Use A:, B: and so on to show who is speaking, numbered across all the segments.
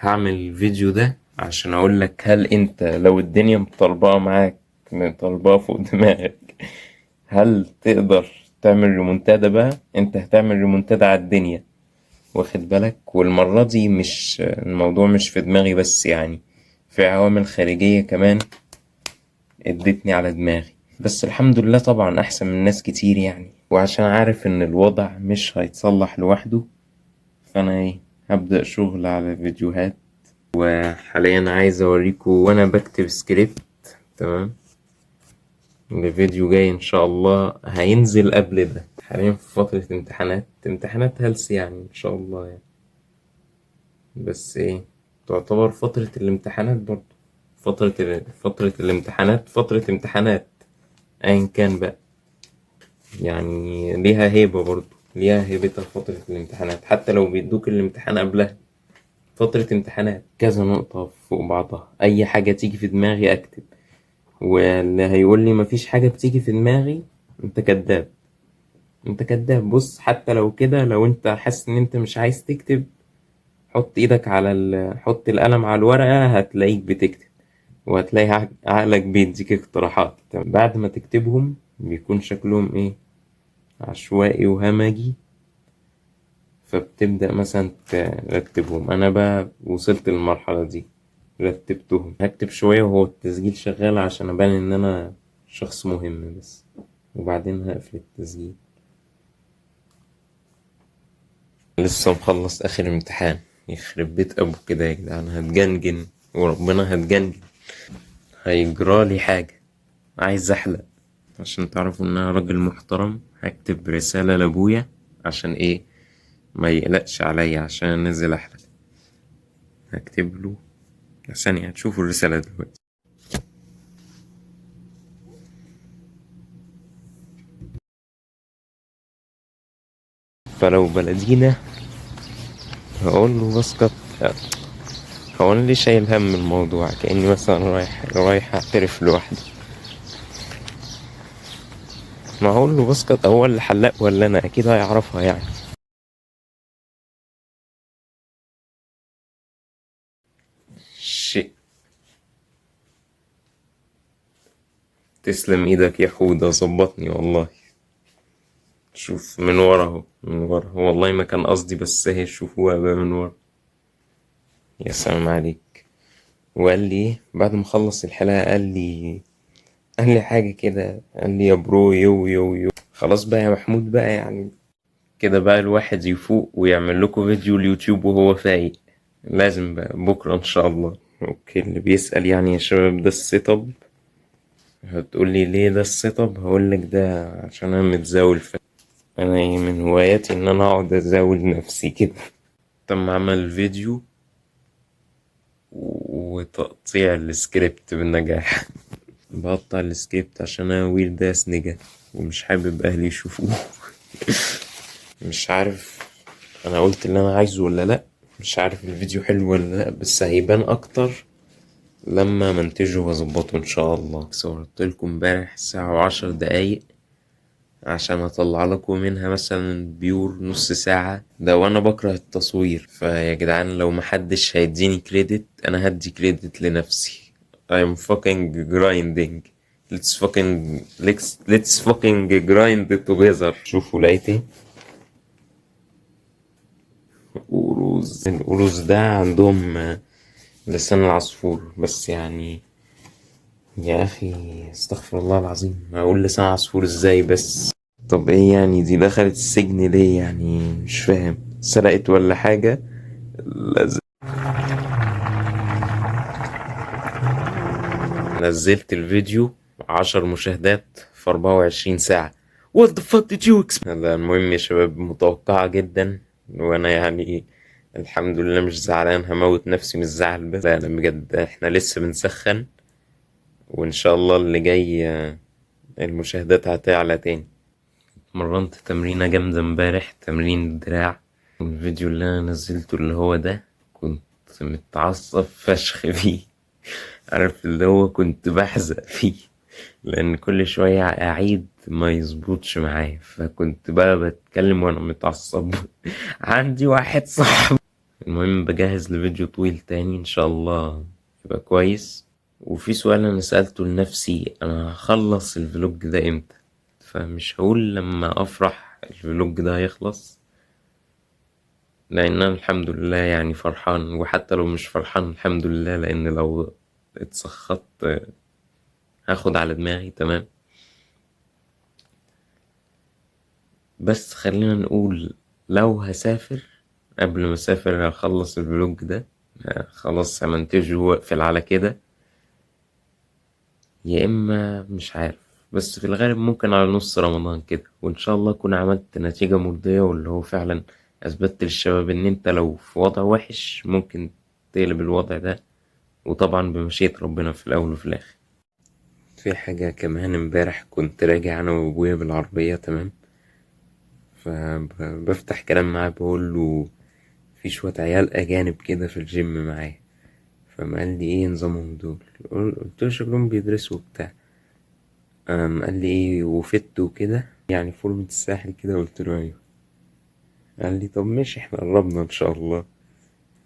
A: هعمل الفيديو ده عشان اقول لك، هل انت لو الدنيا مطربقة معاك، مطربقة فوق دماغك، هل تقدر تعمل ريمونتادا؟ بقى انت هتعمل ريمونتادا على الدنيا، واخد بالك؟ والمرة دي مش الموضوع مش في دماغي بس، يعني في عوامل خارجية كمان ادتني على دماغي. بس الحمد لله طبعا احسن من ناس كتير يعني، وعشان عارف ان الوضع مش هيتصلح لوحده، فانا هبدأ شغل على فيديوهات. وحاليا عايز اوريكم وانا بكتب سكريبت، تمام؟ الفيديو جاي ان شاء الله هينزل قبل ده. حاليا في فترة امتحانات هلس يعني ان شاء الله يعني. بس تعتبر فترة الامتحانات برضه فترة الامتحانات فترة امتحانات، ايا كان بقى. يعني ليها هيبة برضه، ليها هيبتها فترة الامتحانات، حتى لو بيدوك الامتحان قبلها. فترة امتحانات كذا نقطة فوق بعضها، أي حاجة تيجي في دماغي أكتب. واللي هيقول لي مفيش حاجة بتيجي في دماغي، انت كداب. انت كداب. بص، حتى لو كده، لو انت حاسس ان انت مش عايز تكتب، حط ايدك على حط القلم على الورقة، هتلاقيك بتكتب. وهتلاقي عقلك بيديك اقتراحات. بعد ما تكتبهم بيكون شكلهم عشوائي وهمجي، فبتبدأ مثلا ترتبهم. انا بقى وصلت للمرحلة دي، رتبتهم. هكتب شوية وهو التسجيل شغال عشان ابان ان انا شخص مهم بس، وبعدين هقفل التسجيل. لسه مخلص اخر امتحان. يخرب بيت ابو كده يا جدعان، هتجنجن وربنا هتجنجن. هيجرالي حاجة، عايز احلق. عشان تعرفوا ان انا راجل محترم، هكتب رسالة لابويا عشان ما يقلقش عليا عشان انزل احلق. هكتب له ثانية، هتشوفوا الرسالة دلوقتي. فلو بلدينا هقول له بسكت. هو انا ليه شايل هم الموضوع؟ كأني مثلا رايح اعترف لوحدي. ما هقول له بسكت، هو اللي حلاق ولا انا؟ اكيد هيعرفها يعني. شيء. تسلم ايدك يا حودة، ظبطني والله. شوف من ورا اهو، من ورا والله ما كان قصدي، بس شوفوها بقى من ورا. يا سلام عليك. وقال لي بعد ما خلص الحلقة، قال لي حاجة كده، قال لي يا برو، يو يو يو. خلاص بقى يا محمود بقى، يعني كده بقى الواحد يفوق ويعمل لكم فيديو اليوتيوب وهو فايق. لازم بقى بكرة ان شاء الله. اوكي، اللي بيسأل يعني يا شباب، ده السيت اب. هتقول لي ليه ده السيت اب؟ هقول لك ده عشان انا متزاول. انا من هواياتي ان انا اقعد ازاول نفسي كده. تم عمل فيديو وتقطيع السكريبت بالنجاح. بقطع السكريبت عشان انا ويل داس نجا، ومش حابب اهلي يشوفوه. مش عارف انا قلت اللي انا عايزه ولا لا. مش عارف الفيديو حلو ولا لا، بس هيبان اكتر لما منتجه واظبطه ان شاء الله. صورت لكم امبارح ساعة وعشر دقايق عشان اطلع لكم منها مثلا بيور نص ساعة ده، وانا بكره التصوير. فيا جدعان لو محدش هيديني كريدت، انا هدي كريدت لنفسي. I'm fucking grinding. let's fucking grind together. شوفوا لقيت القروز ده عندهم لسان العصفور بس يعني. يا اخي استغفر الله العظيم، اقول لسان عصفور ازاي بس؟ طب يعني دي دخلت السجن ليه يعني؟ مش فاهم، سرقت ولا حاجة؟ لز- نزلت الفيديو 10 مشاهدات في 24 ساعة. What the fuck did you expect؟ هذا المهم يا شباب، متوقعة جدا. وانا يعني الحمد لله مش زعلان، هموت نفسي من الزعل. بس لا بجد احنا لسه بنسخن، وان شاء الله اللي جاي المشاهدات هتعلى تاني. مرنت تمرينة جامدة امبارح، تمرين دراع. الفيديو اللي انا نزلته اللي هو ده، كنت متعصب فشخ فيه. عارف اللي هو كنت بحزق فيه، لان كل شوية اعيد ما يظبطش معايا، فكنت بقى بتكلم وانا متعصب. عندي واحد صاحبي المهم بجهز لفيديو طويل تاني ان شاء الله يبقى كويس. وفي سؤال انا سألته لنفسي، انا هخلص الفلوج ده امتى؟ فمش هقول لما افرح الفلوج ده هيخلص، لان انا الحمد لله يعني فرحان، وحتى لو مش فرحان الحمد لله، لان لو اتسخطت هاخد على دماغي. تمام. بس خلينا نقول لو هسافر، قبل ما اسافر هخلص الفلوج ده، خلاص همنتجه واقفل على كده، يا اما مش عارف، بس في الغالب ممكن على نص رمضان كده، وان شاء الله اكون عملت نتيجة مرضية، واللي هو فعلا اثبتت للشباب ان انت لو في وضع وحش ممكن تقلب الوضع ده، وطبعا بمشيئة ربنا في الاول وفي الاخر. في حاجة كمان، امبارح كنت راجع انا وابويا بالعربية، تمام، فبفتح كلام معاه بقول له في شوية عيال اجانب كده في الجيم معايا، فما قال لي ايه نظامهم دول؟ قلت له شكلهم بيدرسوا وبتاع. قال لي ايه وفت وكده، يعني فورمة الساحل كده؟ قلت له ايوه. قال لي طب ماشي، احنا قربنا ان شاء الله،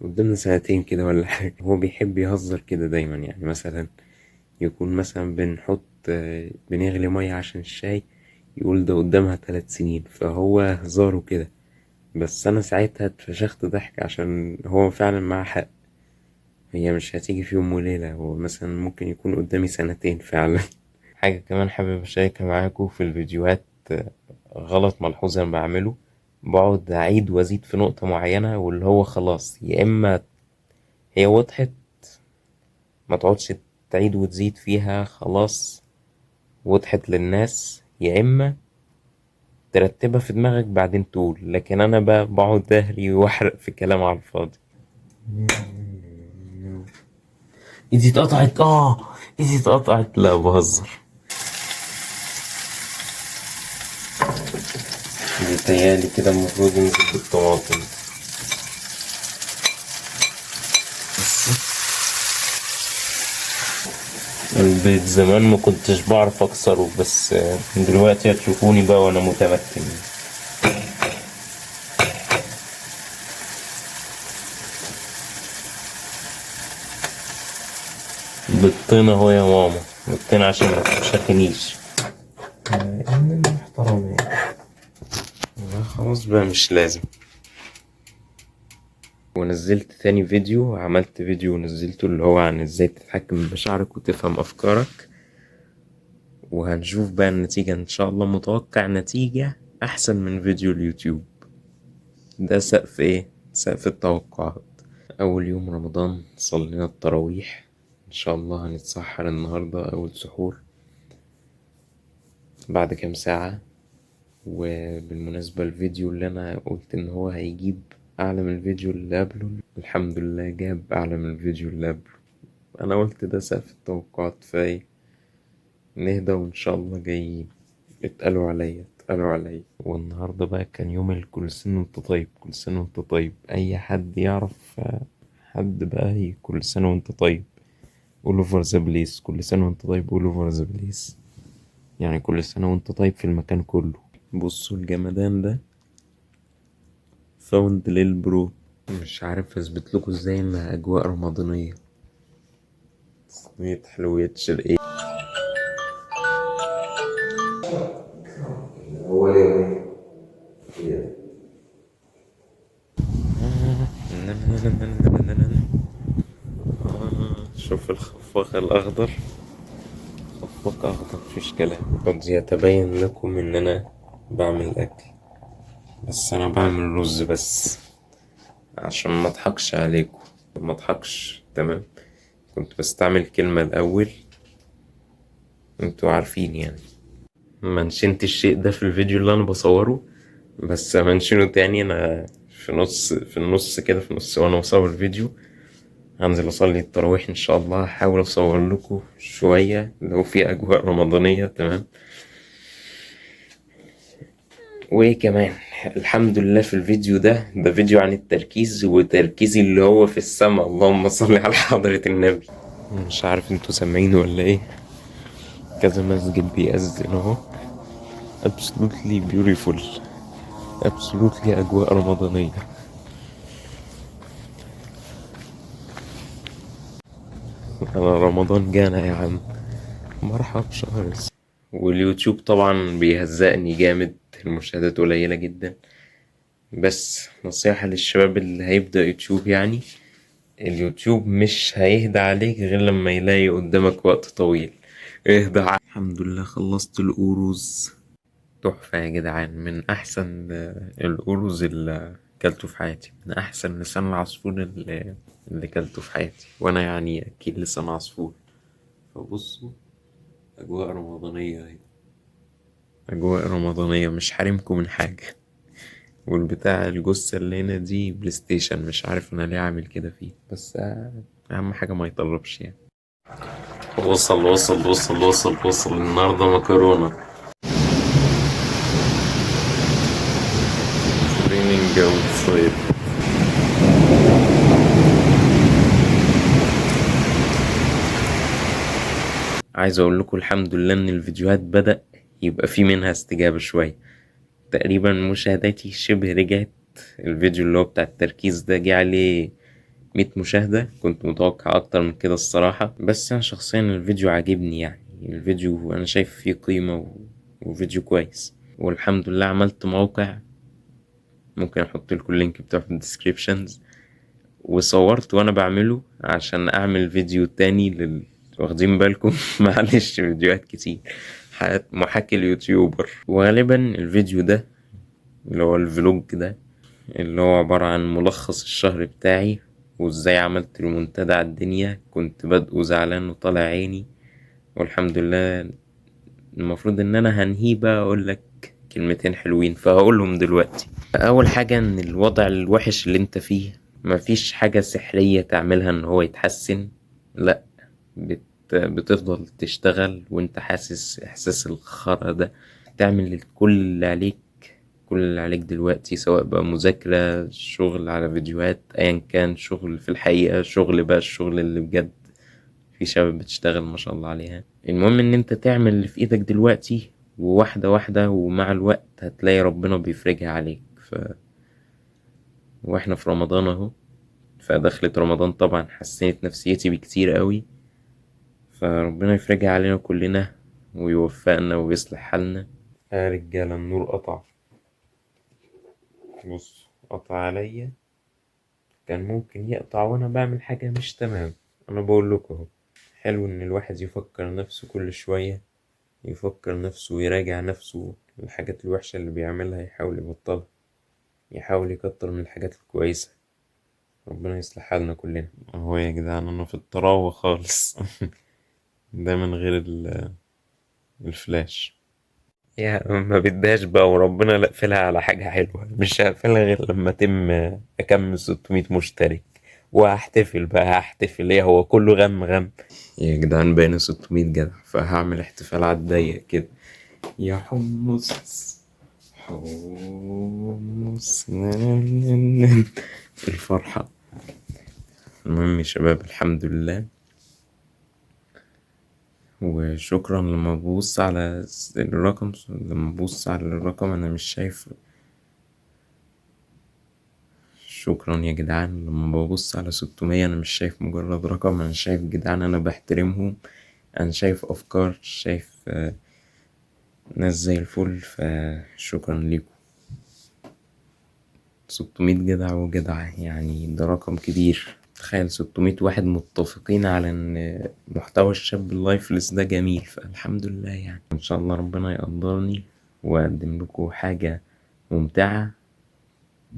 A: قدامنا سنتين كده ولا حاجة. هو بيحب يهزر كده دايما، يعني مثلا يكون مثلا بنغلي مية عشان الشاي، يقول ده قدامها 3 سنين، فهو هزاره كده. بس انا ساعتها اتفشخت ضحك، عشان هو فعلا معاه حق، هي مش هتيجي في يوم وليلة، هو مثلا ممكن يكون قدامي سنتين فعلا. حاجة كمان حابب أشاركها معاكم في الفيديوهات، غلط ملحوظ أنا بعمله، بقعد أعيد وأزيد في نقطة معينة، واللي هو خلاص يا إما هي وضحت ما تقعدش تعيد وتزيد فيها، خلاص وضحت للناس، يا إما ترتبها في دماغك بعدين تقول. لكن أنا بقى بقعد أهري وأحرق في كلام على الفاضي. إيدي اتقطعت، إيدي اتقطعت، لا بهزر. بيتهيألي كده المفروض ننزل بالطماطم. البيت زمان ما كنتش بعرف اكسره، بس دلوقتي هتشوفوني بقى وانا متمكن. بالطين اهو يا ماما، بالطين عشان ما تشخنيش. ان المحترم يعني. خلاص بقى مش لازم. ونزلت تاني فيديو، عملت فيديو ونزلته اللي هو عن ازاي تتحكم بمشاعرك وتفهم افكارك، وهنشوف بقى النتيجة ان شاء الله. متوقع نتيجة احسن من فيديو اليوتيوب ده. سقف ايه؟ سقف التوقعات. اول يوم رمضان صلينا التراويح، ان شاء الله هنتسحر النهاردة اول سحور بعد كام ساعة. وبالمناسبة الفيديو اللي انا قلت ان هو هيجيب اعلى من الفيديو اللي قبله، الحمد لله جاب اعلى من الفيديو اللي قبله. انا قلت ده سقف التوقعات، فايه نهدى وان شاء الله جايين. اتقالوا عليا. والنهاردة بقى كان يوم الكل سنة وانت طيب، كل سنة وانت طيب. اي حد يعرف حد بقى كل سنة وانت طيب، all over the place. كل سنة وانت طيب all over the place، يعني كل سنة وانت طيب في المكان كله. بصوا الجمدان ده، فاوند للبرو. مش عارف اثبت لكم ازاي انها اجواء رمضانية. صينية حلويات شرقية. هو يومين شوف الخفاق الأخضر، خفاق أخضر مفيش كلام. قد يتبين لكم إن أنا بعمل أكل، بس أنا بعمل رز بس عشان ما اضحكش عليكم، ما اضحكش. تمام. كنت بستعمل كلمة الأول، انتوا عارفين يعني. منشنت الشيء ده في الفيديو اللي أنا بصوره، بس منشنه تاني. أنا في النص كده، في النص وأنا بصور الفيديو هنزل أصلي التراويح إن شاء الله. هحاول أصور لكم شوية لو في أجواء رمضانية. تمام. وإيه كمان، الحمد لله في الفيديو ده فيديو عن التركيز، وتركيزي اللي هو في السماء. اللهم صل على حضرة النبي. مش عارف انتوا سامعين ولا ايه؟ كذا مسجد بيأذن اهو. absolutely beautiful، absolutely أجواء رمضانية. أنا رمضان جانا يا عم، مرحب شهر. واليوتيوب طبعا بيهزقني جامد، المشاهدات قليلة جدا. بس نصيحة للشباب اللي هيبدأ يوتيوب يعني، اليوتيوب مش هيهدى عليك غير لما يلاقي قدامك وقت طويل. الحمد لله خلصت الأوروز. تحفة يا جدعان، من أحسن الأوروز اللي كلته في حياتي، من أحسن لسان العصفور اللي كلته في حياتي، وأنا يعني أكيد لسان عصفور. فبصوا، أجواء رمضانية أهي، أجواء رمضانية، مش حارمكم من حاجة. والبتاع الجثة اللي هنا دي بلاي ستيشن، مش عارف أنا ليه عامل كده فيه، بس أهم حاجة ما يطلبش يعني. وصل وصل وصل وصل وصل النهاردة مكرونة. ريننج اوتسايد. عايز اقول لكم الحمد لله ان الفيديوهات بدأ يبقى في منها استجابة شوية، تقريبا مشاهداتي شبه رجعت. الفيديو اللي هو بتاع التركيز ده جه عليه 100 مشاهدة، كنت متوقع اكتر من كده الصراحة، بس انا شخصيا الفيديو عاجبني يعني، الفيديو انا شايف فيه قيمة وفيديو كويس. والحمد لله عملت موقع، ممكن احط لكم اللينك بتاعه في الديسكريبشنز، وصورت وانا بعمله عشان اعمل فيديو تاني واخدين بالكم؟ معلش فيديوهات كتير، محاكي اليوتيوبر. وغالبا الفيديو ده اللي هو الفلوج ده، اللي هو عبارة عن ملخص الشهر بتاعي، وازاي عملت المنتدى على الدنيا، كنت بادئه زعلان وطالع عيني، والحمد لله. المفروض ان انا هنهيه بقى، اقول لك كلمتين حلوين فهقولهم دلوقتي. اول حاجة، ان الوضع الوحش اللي انت فيه مفيش حاجة سحرية تعملها ان هو يتحسن، لا. بتفضل تشتغل وانت حاسس احساس الخرا ده، تعمل كل اللي عليك، كل اللي عليك دلوقتي، سواء بقى مذاكرة، شغل على فيديوهات، ايا كان، شغل في الحقيقة، شغل بقى الشغل اللي بجد، في شباب بتشتغل ما شاء الله عليها. المهم ان انت تعمل اللي في ايدك دلوقتي، وواحدة واحدة، ومع الوقت هتلاقي ربنا بيفرجها عليك. واحنا في رمضان اهو، فدخلت رمضان طبعا حسنت نفسيتي بكتير قوي، فربنا يفرجها علينا كلنا ويوفقنا ويصلح حالنا. يا رجالة النور قطع، بص قطع عليا، كان ممكن يقطع وانا بعمل حاجة مش تمام. انا بقول لكم اهو، حلو ان الواحد يفكر نفسه كل شوية، يفكر نفسه ويراجع نفسه، الحاجات الوحشة اللي بيعملها يحاول يبطلها، يحاول يكتر من الحاجات الكويسة. ربنا يصلح حالنا كلنا. اهو يا جدعان انا في الطراوة خالص. ده من غير الفلاش. يا ما بداش بقى، وربنا لا اقفلها على حاجة حلوة، مش هقفلها غير لما اتم اكمل 600 مشترك، وهحتفل بقى، هحتفل ايه، هو كله غم غم. يا جدعان بقينا 600 جدع، فهعمل احتفال على الضيق كده. يا حمص حمص الفرحة. المهم يا شباب الحمد لله، وشكرا. لما ببص على الرقم، انا مش شايف. شكرا يا جدعان، لما ببص على 600 انا مش شايف مجرد رقم، انا شايف جدعان انا بحترمهم، انا شايف افكار، شايف ناس زي الفل، فشكرا ليكم. 600 جدع وجدعة يعني، ده رقم كبير. تخيل 600 واحد متفقين على ان محتوى الشاب اللايفلس ده جميل، فالحمد لله يعني. ان شاء الله ربنا يقدرني واقدم لكم حاجة ممتعة،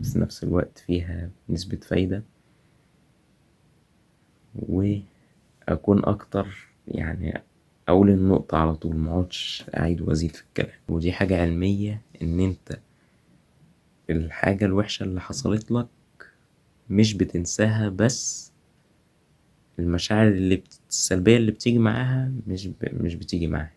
A: في نفس الوقت فيها نسبة فايدة، وأكون أكتر يعني، أقول النقطة على طول، مقعدش أعيد وأزيد في الكلام. ودي حاجة علمية، إن أنت الحاجة الوحشة اللي حصلت لك مش بتنساها، بس المشاعر السلبية اللي بتيجي معاها مش بتيجي معاها.